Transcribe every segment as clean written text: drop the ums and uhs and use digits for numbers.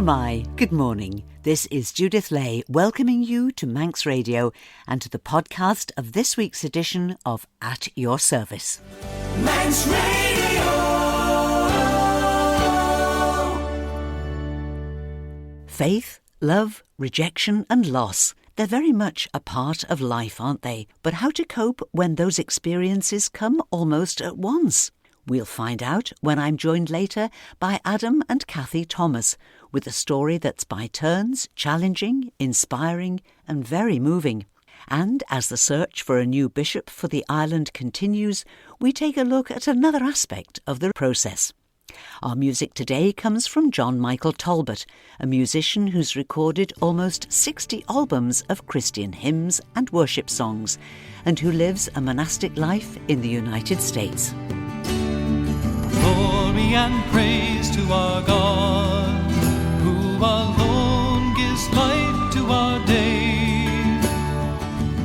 am I. Good morning. This is Judith Lay welcoming you to Manx Radio and to the podcast of this week's edition of At Your Service. Manx Radio. Faith, love, rejection and loss. They're very much a part of life, aren't they? But how to cope when those experiences come almost at once? We'll find out when I'm joined later by Adam and Cathy Thomas with a story that's by turns challenging, inspiring and very moving. And as the search for a new bishop for the island continues, we take a look at another aspect of the process. Our music today comes from John Michael Talbot, a musician who's recorded almost 60 albums of Christian hymns and worship songs, and who lives a monastic life in the United States. Glory and praise to our God, who alone gives light to our day.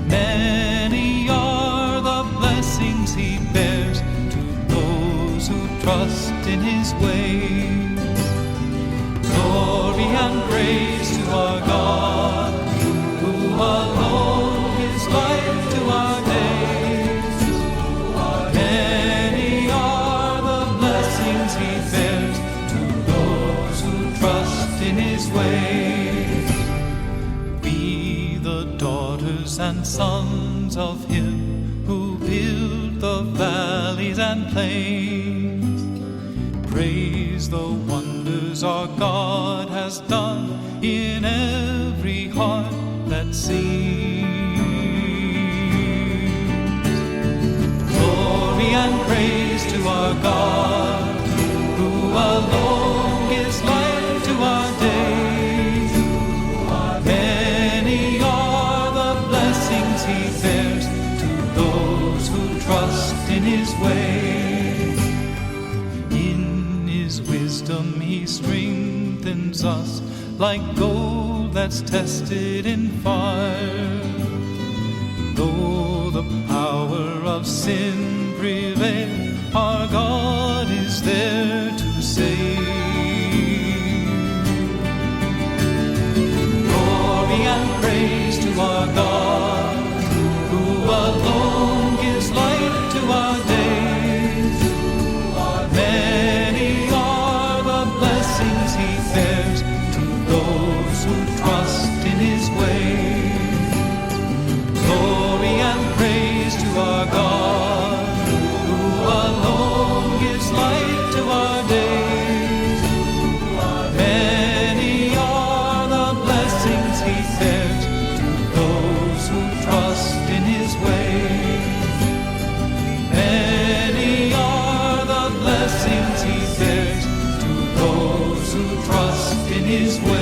Many are the blessings he bears to those who trust in his way. Glory and praise to our God, who alone gives light to our day. Many are the blessings he bears to those who trust in his ways. Be the daughters and sons of him who build the valleys and plains. Praise the wonders our God has done in every heart that sings. Glory and praise to our God, who alone gives light to our days. Many are the blessings he bears to those who trust in his ways. In his wisdom he strengthens us like gold that's tested in fire. Though the power of sin prevail, our God is there to save. Glory and praise to our God, who alone gives light to our days. Many are the blessings he bears to those who trust in his ways. Glory and praise to our God, who alone gives light to our days. Many are the blessings he bears to those who trust in his ways. Many are the blessings he bears to those who trust in his ways.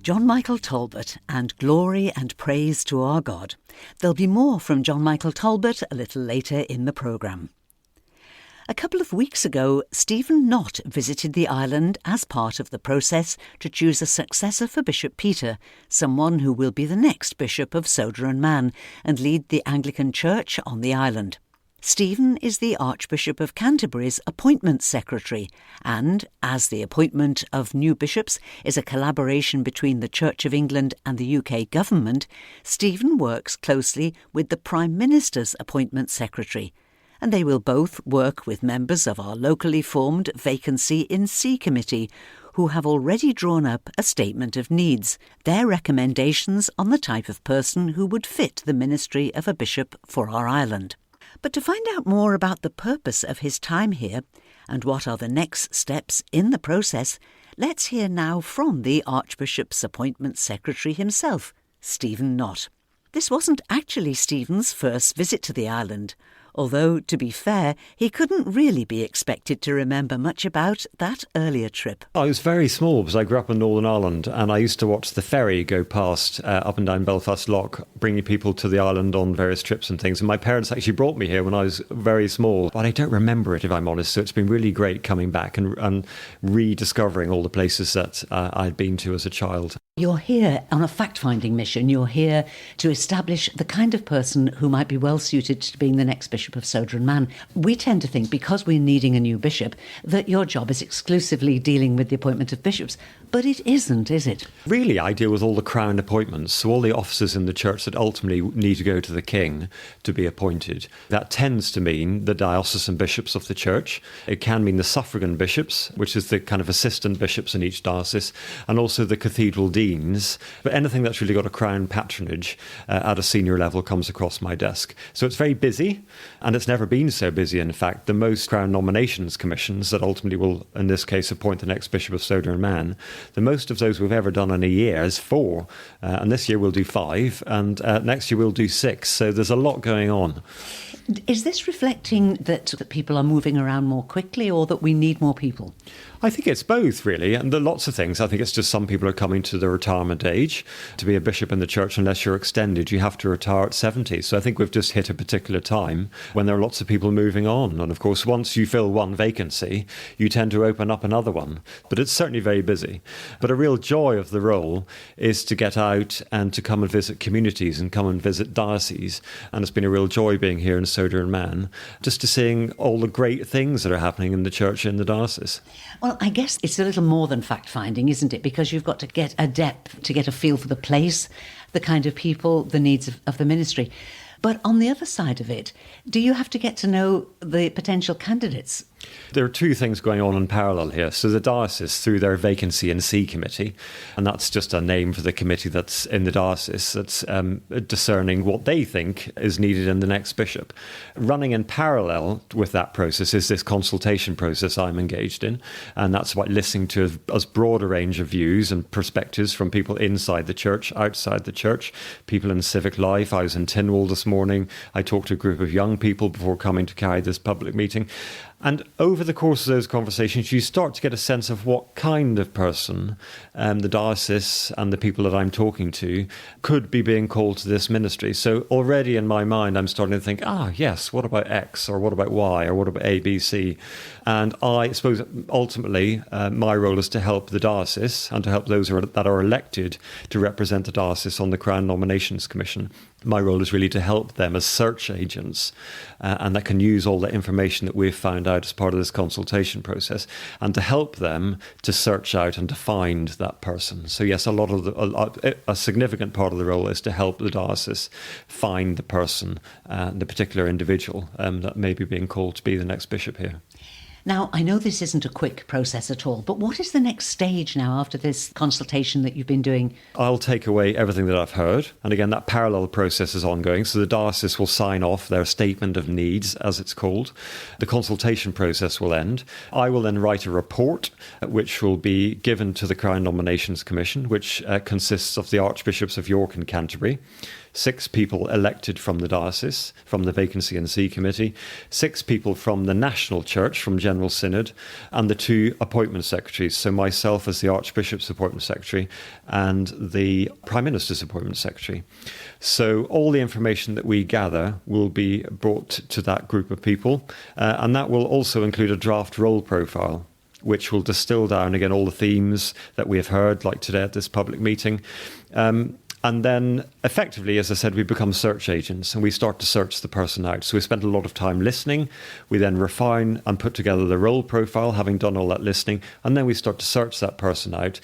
John Michael Talbot and Glory and Praise to Our God. There'll be more from John Michael Talbot a little later in the programme. A couple of weeks ago, Stephen Knott visited the island as part of the process to choose a successor for Bishop Peter, someone who will be the next Bishop of Sodor and Man and lead the Anglican Church on the island. Stephen is the Archbishop of Canterbury's appointment secretary and, as the appointment of new bishops is a collaboration between the Church of England and the UK government, Stephen works closely with the Prime Minister's appointment secretary, and they will both work with members of our locally formed Vacancy in C Committee, who have already drawn up a statement of needs, their recommendations on the type of person who would fit the ministry of a bishop for our island. But to find out more about the purpose of his time here and what are the next steps in the process, let's hear now from the Archbishop's appointment secretary himself, Stephen Knott. This wasn't actually Stephen's first visit to the island, although, to be fair, he couldn't really be expected to remember much about that earlier trip. I was very small because I grew up in Northern Ireland and I used to watch the ferry go past up and down Belfast Lough, bringing people to the island on various trips and things. And my parents actually brought me here when I was very small, but I don't remember it, if I'm honest. So it's been really great coming back and rediscovering all the places that I'd been to as a child. You're here on a fact-finding mission. You're here to establish the kind of person who might be well suited to being the next Bishop of Sodor and Man. We tend to think, because we're needing a new bishop, that your job is exclusively dealing with the appointment of bishops. But it isn't, is it? Really, I deal with all the crown appointments, so all the offices in the church that ultimately need to go to the king to be appointed. That tends to mean the diocesan bishops of the church. It can mean the suffragan bishops, which is the kind of assistant bishops in each diocese, and also the cathedral deans. But anything that's really got a crown patronage at a senior level comes across my desk. So it's very busy, and it's never been so busy, in fact. The most crown nominations commissions that ultimately will, in this case, appoint the next Bishop of Sodor and Man, the most of those we've ever done in a year is 4. And this year we'll do 5, and next year we'll do 6. So there's a lot going on. Is this reflecting that people are moving around more quickly, or that we need more people? I think it's both, really, and there are lots of things. I think it's just some people are coming to the retirement age. To be a bishop in the church, unless you're extended, you have to retire at 70. So I think we've just hit a particular time when there are lots of people moving on. And of course, once you fill one vacancy, you tend to open up another one. But it's certainly very busy. But a real joy of the role is to get out and to come and visit communities and come and visit dioceses. And it's been a real joy being here in Sodor and Man, just to seeing all the great things that are happening in the church in the diocese. Well, I guess it's a little more than fact-finding, isn't it? Because you've got to get a depth, to get a feel for the place, the kind of people, the needs of the ministry. But on the other side of it, do you have to get to know the potential candidates? There are 2 things going on in parallel here. So the diocese, through their vacancy and see committee, and that's just a name for the committee that's in the diocese, that's discerning what they think is needed in the next bishop. Running in parallel with that process is this consultation process I'm engaged in, and that's about listening to as broad a range of views and perspectives from people inside the church, outside the church, people in civic life. I was in Tynwald this morning. I talked to a group of young people before coming to carry this public meeting. And over the course of those conversations, you start to get a sense of what kind of person the diocese and the people that I'm talking to could be being called to this ministry. So already in my mind, I'm starting to think, yes, what about X, or what about Y, or what about A, B, C? And I suppose ultimately my role is to help the diocese and to help those that are elected to represent the diocese on the Crown Nominations Commission. My role is really to help them as search agents, and that can use all the information that we've found out as part of this consultation process, and to help them to search out and to find that person. So yes, a significant part of the role is to help the diocese find the person, the particular individual that may be being called to be the next bishop here. Now, I know this isn't a quick process at all, but what is the next stage now after this consultation that you've been doing? I'll take away everything that I've heard. And again, that parallel process is ongoing. So the diocese will sign off their statement of needs, as it's called. The consultation process will end. I will then write a report, which will be given to the Crown Nominations Commission, which consists of the Archbishops of York and Canterbury, 6 people elected from the diocese, from the Vacancy and See Committee, 6 people from the National Church, from General Synod, and the 2 appointment secretaries. So myself as the Archbishop's appointment secretary and the Prime Minister's appointment secretary. So all the information that we gather will be brought to that group of people, and that will also include a draft role profile, which will distill down, again, all the themes that we have heard, like today at this public meeting. And then, effectively, as I said, we become search agents and we start to search the person out. So we spend a lot of time listening. We then refine and put together the role profile, having done all that listening. And then we start to search that person out.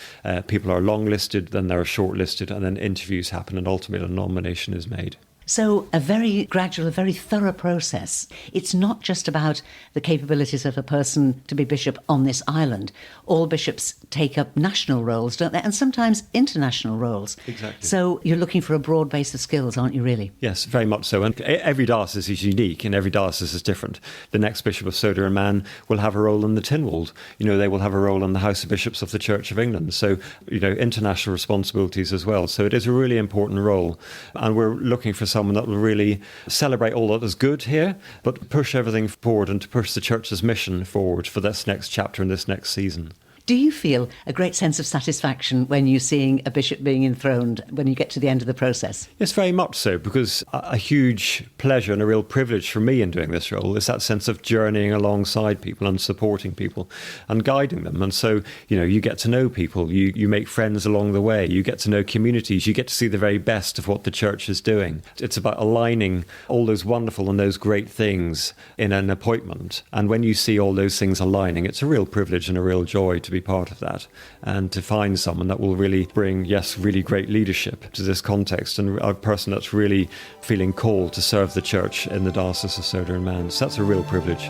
People are long listed, then they're short listed, and then interviews happen, and ultimately a nomination is made. So a very gradual, a very thorough process. It's not just about the capabilities of a person to be bishop on this island. All bishops take up national roles, don't they? And sometimes international roles. Exactly. So you're looking for a broad base of skills, aren't you, really? Yes, very much so. And every diocese is unique and every diocese is different. The next Bishop of Sodor and Man will have a role in the Tynwald. They will have a role in the House of Bishops of the Church of England. So, international responsibilities as well. So it is a really important role. And we're looking for someone that will really celebrate all that is good here, but push everything forward and to push the church's mission forward for this next chapter and this next season. Do you feel a great sense of satisfaction when you're seeing a bishop being enthroned, when you get to the end of the process? Yes, very much so, because a huge pleasure and a real privilege for me in doing this role is that sense of journeying alongside people and supporting people and guiding them. And so, you get to know people, you make friends along the way, you get to know communities, you get to see the very best of what the church is doing. It's about aligning all those wonderful and those great things in an appointment. And when you see all those things aligning, it's a real privilege and a real joy to be part of that and to find someone that will really bring, really great leadership to this context and a person that's really feeling called to serve the church in the Diocese of Sodor and Man. So that's a real privilege.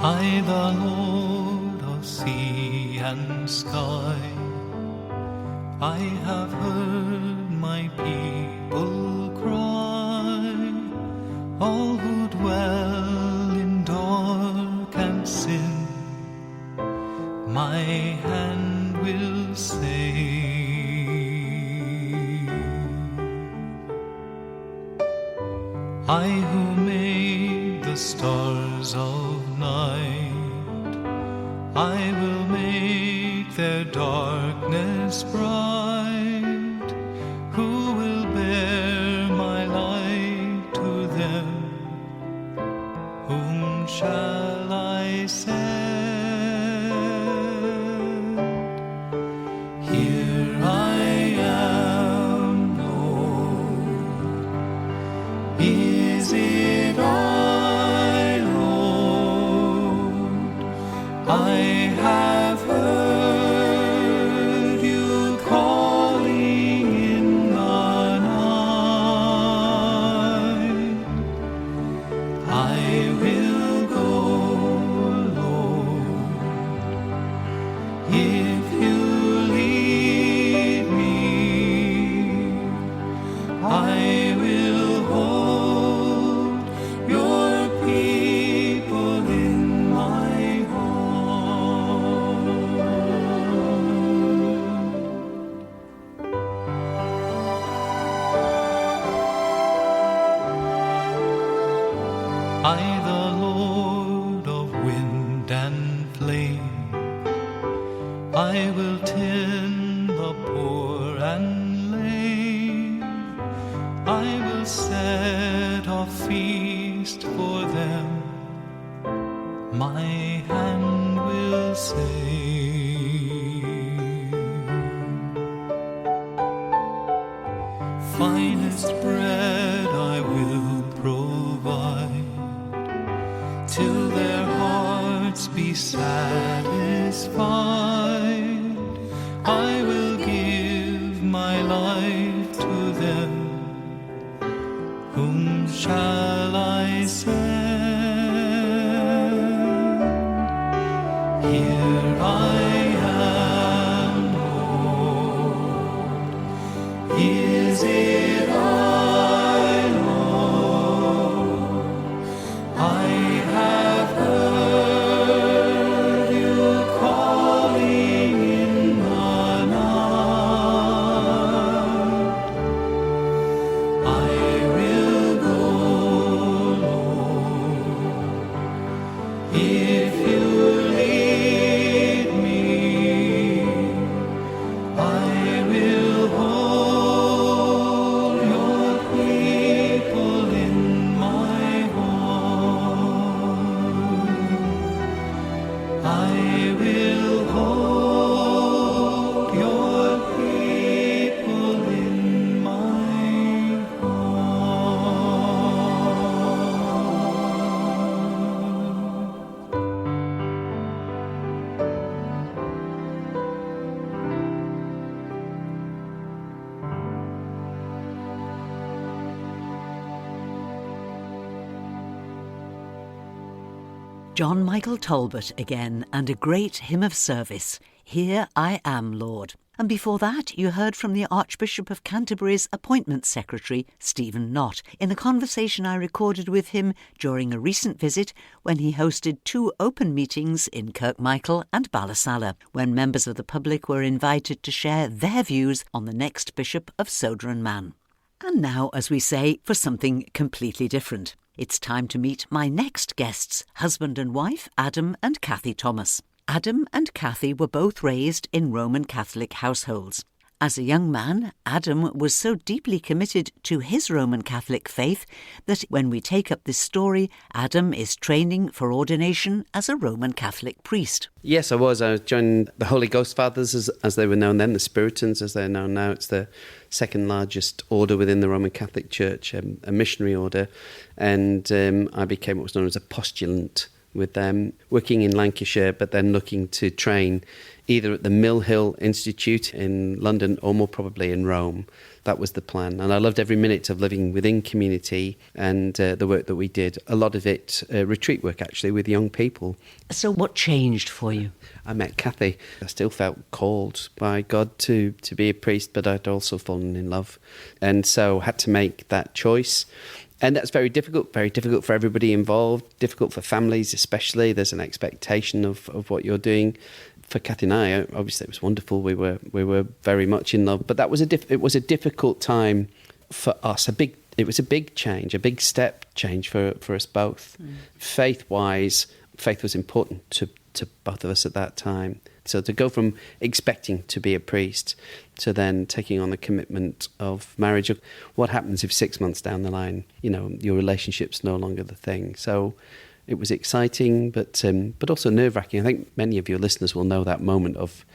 I, the Lord of sea and sky, I have heard my people cry, all who dwell in dark and sin, my hand will save. I who made the stars of night, I will make their darkness bright. Who will bear my light to them? Whom shall I send? Here I am, Lord. Is it I, Lord? I have heard you calling in the night. I will go, Lord, if you lead me. I will hold your people in my heart. I, the Lord of wind and flame, I will tend the poor and lame. I will set a feast for them, my hand will save. Finest bread I will provide, till their hearts be satisfied. I will give my life to them. Whom shall I send? Here I am, Lord. Is it I, Lord? I have heard you calling in the night. I will go, Lord, if you lead me. I will hold your people in my heart. I will hold your people in my John Michael Talbot again, and a great hymn of service, Here I Am, Lord. And before that, you heard from the Archbishop of Canterbury's appointment secretary, Stephen Knott, in a conversation I recorded with him during a recent visit when he hosted 2 open meetings in Kirkmichael and Ballasalla, when members of the public were invited to share their views on the next Bishop of Sodor and Man. And now, as we say, for something completely different. It's time to meet my next guests, husband and wife, Adam and Cathy Thomas. Adam and Cathy were both raised in Roman Catholic households. As a young man, Adam was so deeply committed to his Roman Catholic faith that when we take up this story, Adam is training for ordination as a Roman Catholic priest. Yes, I was. I joined the Holy Ghost Fathers, as they were known then, the Spiritans as they're known now. It's the second largest order within the Roman Catholic Church, a missionary order. And I became what was known as a postulant with them, working in Lancashire, but then looking to train either at the Mill Hill Institute in London or more probably in Rome. That was the plan. And I loved every minute of living within community and the work that we did. A lot of it retreat work, actually, with young people. So what changed for you? I met Cathy. I still felt called by God to be a priest, but I'd also fallen in love. And so had to make that choice. And that's very difficult for everybody involved, difficult for families especially. There's an expectation of what you're doing. For Cathy and I, obviously it was wonderful. We were very much in love, but that was it was a difficult time for us. It was a big change, a big step change for us both. Faith-wise, faith was important to both of us at that time. So to go from expecting to be a priest to then taking on the commitment of marriage, what happens if 6 months down the line, your relationship's no longer the thing? So it was exciting, but also nerve-wracking. I think many of your listeners will know that moment of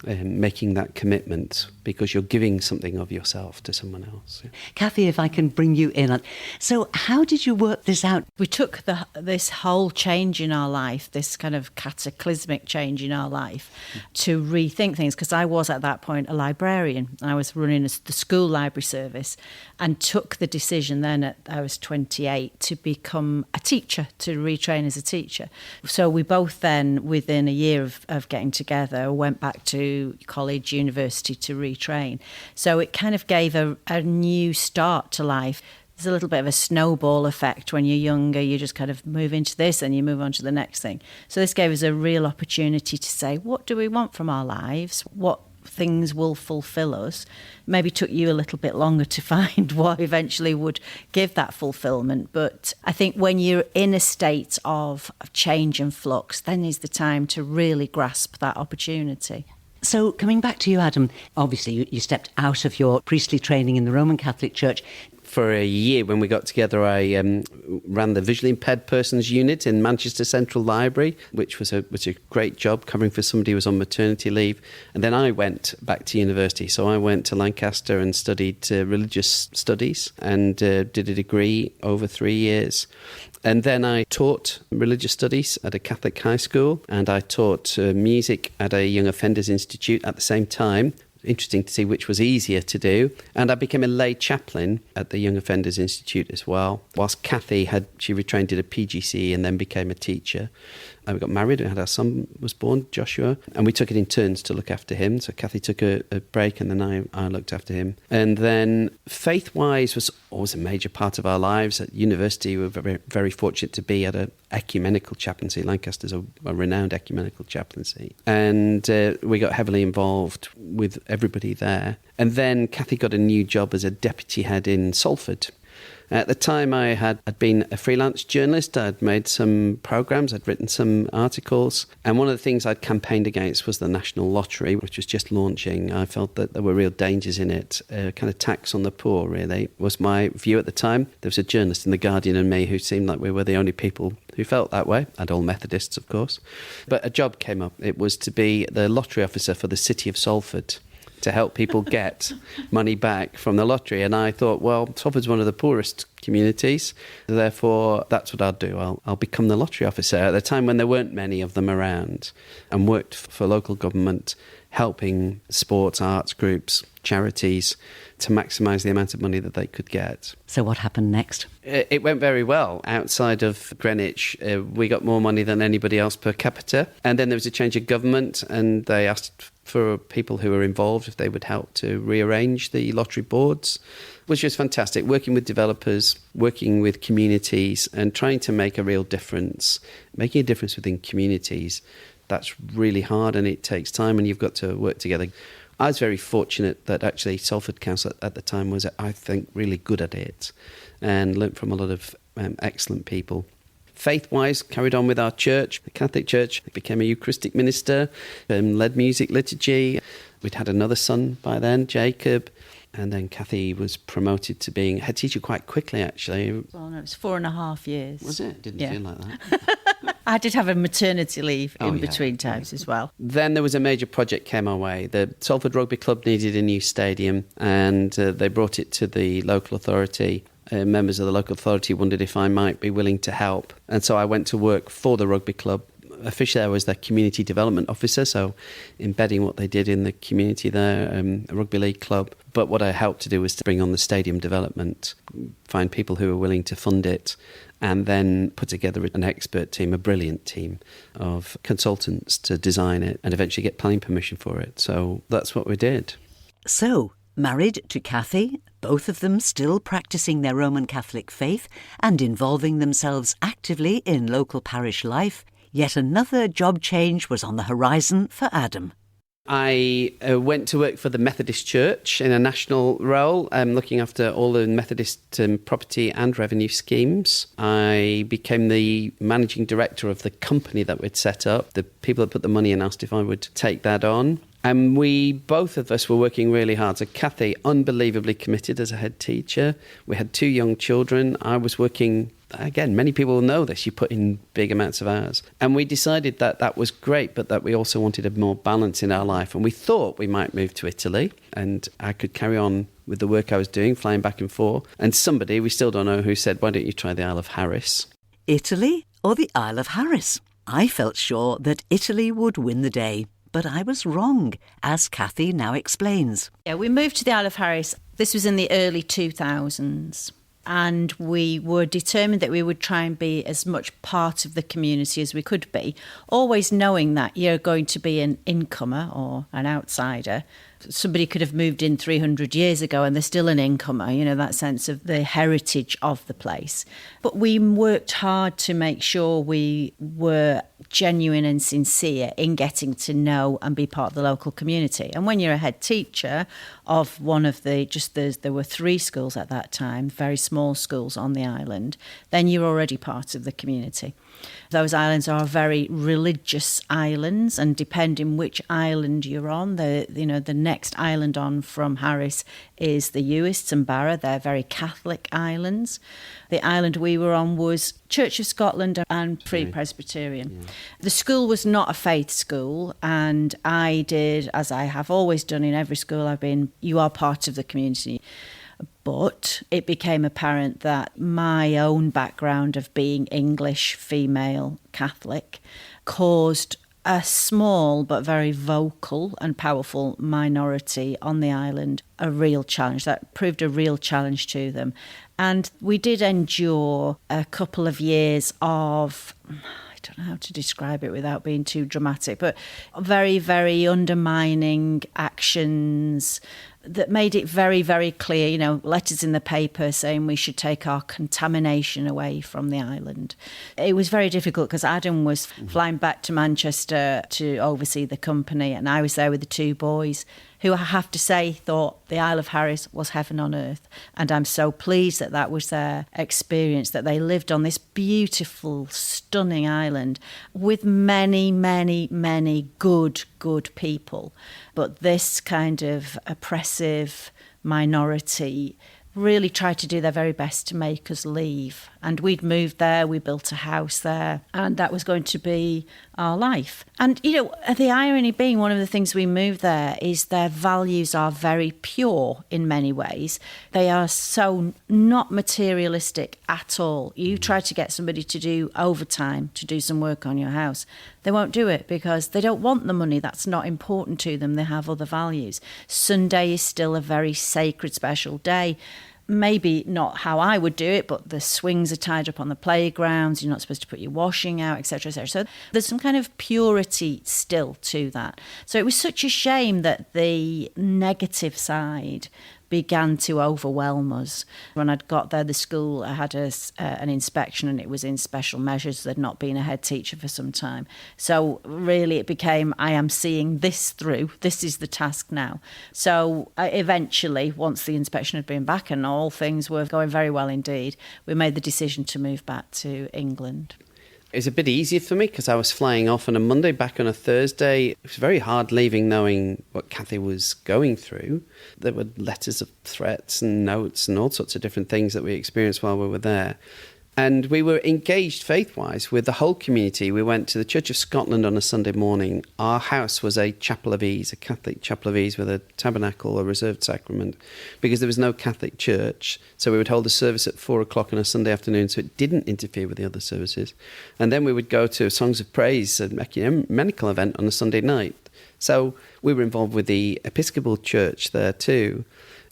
making that commitment because you're giving something of yourself to someone else. Yeah. Cathy, if I can bring you in. So how did you work this out? We took this whole change in our life, this kind of cataclysmic change in our life, to rethink things, because I was at that point a librarian. I was running the school library service and took the decision then I was 28 to become a teacher, to retrain as a teacher. So we both then, within a year of getting together, went back to college, university to retrain. So it kind of gave a new start to life. There's a little bit of a snowball effect when you're younger. You just kind of move into this and you move on to the next thing. So this gave us a real opportunity to say, what do we want from our lives? What things will fulfill us? Maybe took you a little bit longer to find what eventually would give that fulfillment. But I think when you're in a state of change and flux, then is the time to really grasp that opportunity. So coming back to you, Adam, obviously you stepped out of your priestly training in the Roman Catholic Church. For a year when we got together, I ran the visually impaired persons unit in Manchester Central Library, which was a great job covering for somebody who was on maternity leave. And then I went back to university. So I went to Lancaster and studied religious studies and did a degree over 3 years. And then I taught religious studies at a Catholic high school, and I taught music at a Young Offenders Institute at the same time. Interesting to see which was easier to do. And I became a lay chaplain at the Young Offenders Institute as well. Whilst Cathy she retrained, did a PGCE and then became a teacher. And we got married, we had our son was born, Joshua, and we took it in turns to look after him. So Cathy took a break and then I looked after him. And then faith-wise was always a major part of our lives. At university, we were very, very fortunate to be at an ecumenical chaplaincy. Lancaster's a renowned ecumenical chaplaincy. And we got heavily involved with everybody there. And then Cathy got a new job as a deputy head in Salford. At the time, I'd been a freelance journalist. I'd made some programmes, I'd written some articles. And one of the things I'd campaigned against was the National Lottery, which was just launching. I felt that there were real dangers in it. Kind of tax on the poor, really, was my view at the time. There was a journalist in The Guardian and me who seemed like we were the only people who felt that way, and all Methodists, of course. But a job came up. It was to be the lottery officer for the city of Salford, to help people get money back from the lottery. And I thought, well, Salford's one of the poorest communities, therefore that's what I'll do. I'll become the lottery officer at the time when there weren't many of them around, and worked for local government, helping sports, arts groups, charities to maximise the amount of money that they could get. So what happened next? It went very well. Outside of Greenwich, we got more money than anybody else per capita. And then there was a change of government, and they asked for people who were involved if they would help to rearrange the lottery boards, which was fantastic. Working with developers, working with communities, and trying to make a real difference. Making a difference within communities, that's really hard, and it takes time, and you've got to work together. I was very fortunate that actually Salford Council at the time was, I think, really good at it, and learnt from a lot of excellent people. Faith-wise, carried on with our church, the Catholic Church. I became a Eucharistic minister, led music liturgy. We'd had another son by then, Jacob. And then Cathy was promoted to being head teacher quite quickly, actually. Well, no, it was 4.5 years. Was it? Didn't Yeah. feel like that. I did have a maternity leave in between times as well. Then there was a major project came our way. The Salford Rugby Club needed a new stadium, and they brought it to the local authority. Members of the local authority wondered if I might be willing to help. And so I went to work for the rugby club. Officially, I was their community development officer, so embedding what they did in the community there, a rugby league club. But what I helped to do was to bring on the stadium development, find people who were willing to fund it, and then put together an expert team, a brilliant team of consultants to design it and eventually get planning permission for it. So that's what we did. So, married to Cathy, both of them still practising their Roman Catholic faith and involving themselves actively in local parish life, yet another job change was on the horizon for Adam. I went to work for the Methodist Church in a national role, looking after all the Methodist property and revenue schemes. I became the managing director of the company that we'd set up. The people that put the money in asked if I would take that on. And both of us were working really hard. So Cathy, unbelievably committed as a head teacher. We had 2 young children. I was working, again, many people will know this, you put in big amounts of hours. And we decided that that was great, but that we also wanted a more balance in our life. And we thought we might move to Italy and I could carry on with the work I was doing, flying back and forth. And somebody, we still don't know who, said, why don't you try the Isle of Harris? Italy or the Isle of Harris? I felt sure that Italy would win the day. But I was wrong, as Cathy now explains. Yeah, we moved to the Isle of Harris. This was in the early 2000s. And we were determined that we would try and be as much part of the community as we could be, always knowing that you're going to be an incomer or an outsider. Somebody could have moved in 300 years ago and they're still an incomer, that sense of the heritage of the place. But we worked hard to make sure we were genuine and sincere in getting to know and be part of the local community. And when you're a head teacher of one of there were 3 schools at that time, very small schools on the island, then you're already part of the community. Those islands are very religious islands, and depending which island you're on, the next island on from Harris is the Uists and Barra. They're very Catholic islands. The island we were on was Church of Scotland and Free Presbyterian. Yeah. The school was not a faith school, and I did, as I have always done in every school I've been, you are part of the community. But it became apparent that my own background of being English, female, Catholic, caused a small but very vocal and powerful minority on the island a real challenge. That proved a real challenge to them. And we did endure a couple of years of, I don't know how to describe it without being too dramatic, but very, very undermining actions that made it very, very clear, letters in the paper saying we should take our contamination away from the island. It was very difficult because Adam was flying back to Manchester to oversee the company, and I was there with the 2 boys who, I have to say, thought the Isle of Harris was heaven on earth. And I'm so pleased that that was their experience, that they lived on this beautiful, stunning island with many, many, many good people. But this kind of oppressive minority really tried to do their very best to make us leave. And we'd moved there, we built a house there, and that was going to be our life. And, the irony being, one of the things we moved there is their values are very pure in many ways. They are so not materialistic at all. You try to get somebody to do overtime, to do some work on your house. They won't do it because they don't want the money. That's not important to them. They have other values. Sunday is still a very sacred, special day. Maybe not how I would do it, but the swings are tied up on the playgrounds. You're not supposed to put your washing out, etc., etc. So there's some kind of purity still to that. So it was such a shame that the negative side began to overwhelm us. When I'd got there, the school, I had an inspection and it was in special measures. There'd not been a head teacher for some time. So really it became, I am seeing this through. This is the task now. So eventually, once the inspection had been back and all things were going very well indeed, we made the decision to move back to England. It was a bit easier for me because I was flying off on a Monday, back on a Thursday. It was very hard leaving knowing what Cathy was going through. There were letters of threats and notes and all sorts of different things that we experienced while we were there. And we were engaged faith-wise with the whole community. We went to the Church of Scotland on a Sunday morning. Our house was a chapel of ease, a Catholic chapel of ease with a tabernacle, a reserved sacrament, because there was no Catholic church. So we would hold a service at 4:00 on a Sunday afternoon so it didn't interfere with the other services. And then we would go to Songs of Praise, an ecumenical event on a Sunday night. So we were involved with the Episcopal Church there too.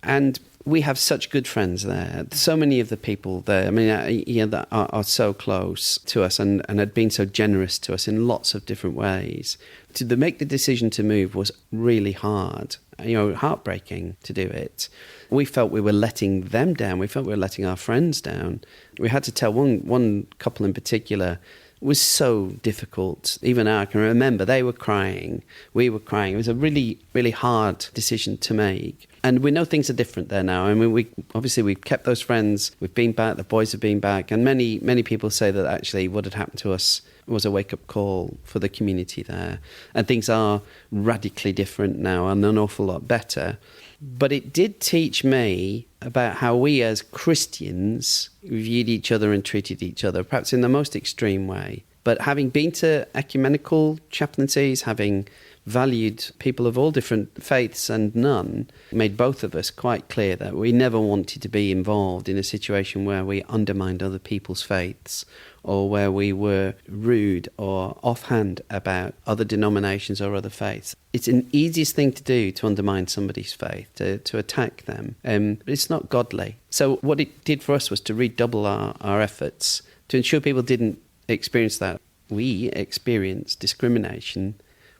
And we have such good friends there. So many of the people there, that are so close to us and had been so generous to us in lots of different ways. To make the decision to move was really hard, heartbreaking to do it. We felt we were letting them down. We felt we were letting our friends down. We had to tell one couple in particular. It was so difficult. Even I can remember they were crying, we were crying. It was a really, really hard decision to make. And we know things are different there now. I mean, we've kept those friends. We've been back. The boys have been back. And many, many people say that actually what had happened to us was a wake-up call for the community there. And things are radically different now and an awful lot better. But it did teach me about how we as Christians viewed each other and treated each other, perhaps in the most extreme way. But having been to ecumenical chaplaincies, having valued people of all different faiths and none, made both of us quite clear that we never wanted to be involved in a situation where we undermined other people's faiths or where we were rude or offhand about other denominations or other faiths. It's an easiest thing to do to undermine somebody's faith, to attack them. But it's not godly. So what it did for us was to redouble our efforts to ensure people didn't experience that. We experienced discrimination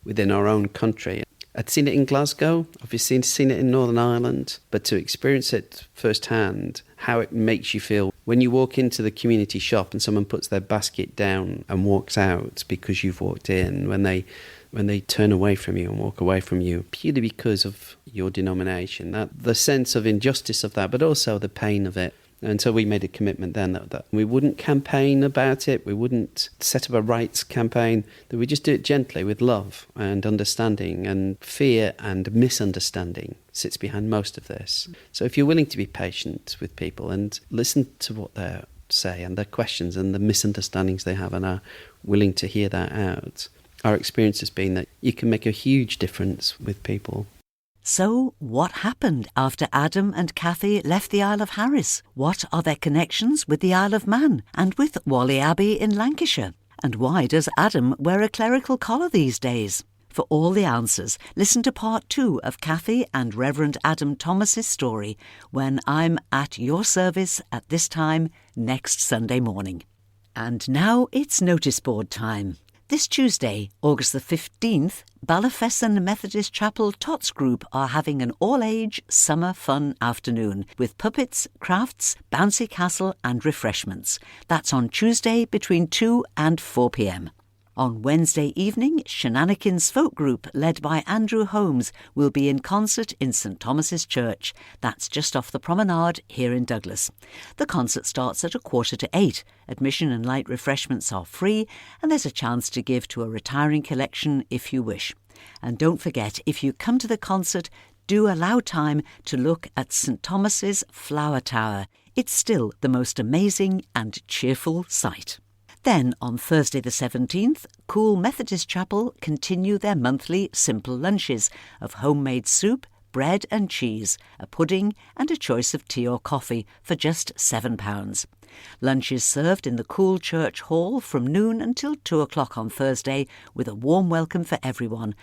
within our own country. I'd seen it in Glasgow, obviously seen it in Northern Ireland, but to experience it firsthand, how it makes you feel when you walk into the community shop and someone puts their basket down and walks out because you've walked in, when they turn away from you and walk away from you purely because of your denomination, that the sense of injustice of that, but also the pain of it. And so we made a commitment then that we wouldn't campaign about it, we wouldn't set up a rights campaign, that we just do it gently with love and understanding, and fear and misunderstanding sits behind most of this. So if you're willing to be patient with people and listen to what they say and their questions and the misunderstandings they have and are willing to hear that out, our experience has been that you can make a huge difference with people. So, what happened after Adam and Cathy left the Isle of Harris? What are their connections with the Isle of Man and with Whalley Abbey in Lancashire? And why does Adam wear a clerical collar these days? For all the answers, listen to part 2 of Cathy and Reverend Adam Thomas's story when I'm at your service at this time next Sunday morning. And now it's notice board time. This Tuesday, August the 15th, Ballafesson Methodist Chapel Tots Group are having an all-age summer fun afternoon with puppets, crafts, bouncy castle and refreshments. That's on Tuesday between 2 and 4 p.m. On Wednesday evening, Shenanigans Folk Group, led by Andrew Holmes, will be in concert in St Thomas's Church. That's just off the promenade here in Douglas. The concert starts at 7:45. Admission and light refreshments are free, and there's a chance to give to a retiring collection if you wish. And don't forget, if you come to the concert, do allow time to look at St Thomas's Flower Tower. It's still the most amazing and cheerful sight. Then, on Thursday the 17th, Cool Methodist Chapel continue their monthly simple lunches of homemade soup, bread and cheese, a pudding and a choice of tea or coffee for just £7. Lunch is served in the Cool Church Hall from noon until 2 o'clock on Thursday with a warm welcome for everyone.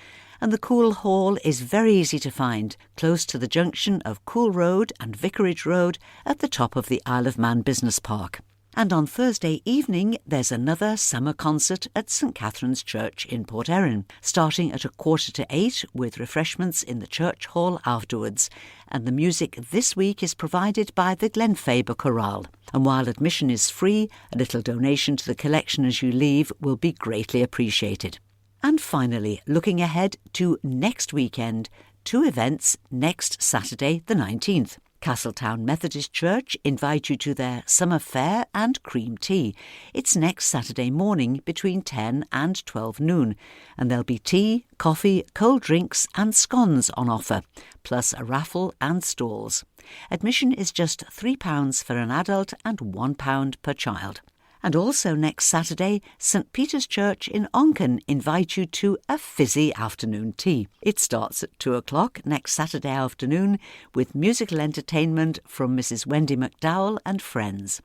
And the Cool Hall is very easy to find, close to the junction of Cool Road and Vicarage Road at the top of the Isle of Man Business Park. And on Thursday evening, there's another summer concert at St Catherine's Church in Port Erin, starting at 7:45 with refreshments in the church hall afterwards. And the music this week is provided by the Glenfaber Chorale. And while admission is free, a little donation to the collection as you leave will be greatly appreciated. And finally, looking ahead to next weekend, 2 events next Saturday the 19th. Castletown Methodist Church invite you to their summer fair and cream tea. It's next Saturday morning between 10 and 12 noon, and there'll be tea, coffee, cold drinks and scones on offer, plus a raffle and stalls. Admission is just £3 for an adult and £1 per child. And also next Saturday, St Peter's Church in Onken invite you to a fizzy afternoon tea. It starts at 2 o'clock next Saturday afternoon with musical entertainment from Mrs Wendy McDowell and friends.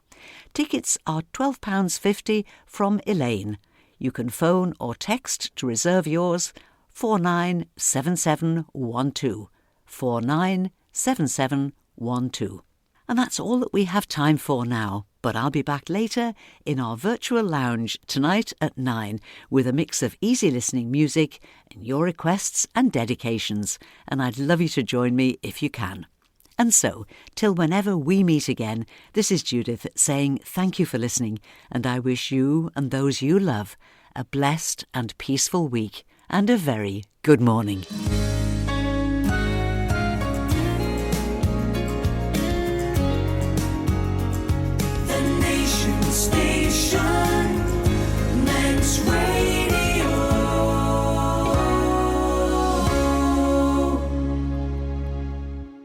Tickets are £12.50 from Elaine. You can phone or text to reserve yours 497712. 497712. And that's all that we have time for now. But I'll be back later in our virtual lounge tonight at 9 with a mix of easy listening music and your requests and dedications. And I'd love you to join me if you can. And so, till whenever we meet again, this is Judith saying thank you for listening, and I wish you and those you love a blessed and peaceful week and a very good morning. The nation stays.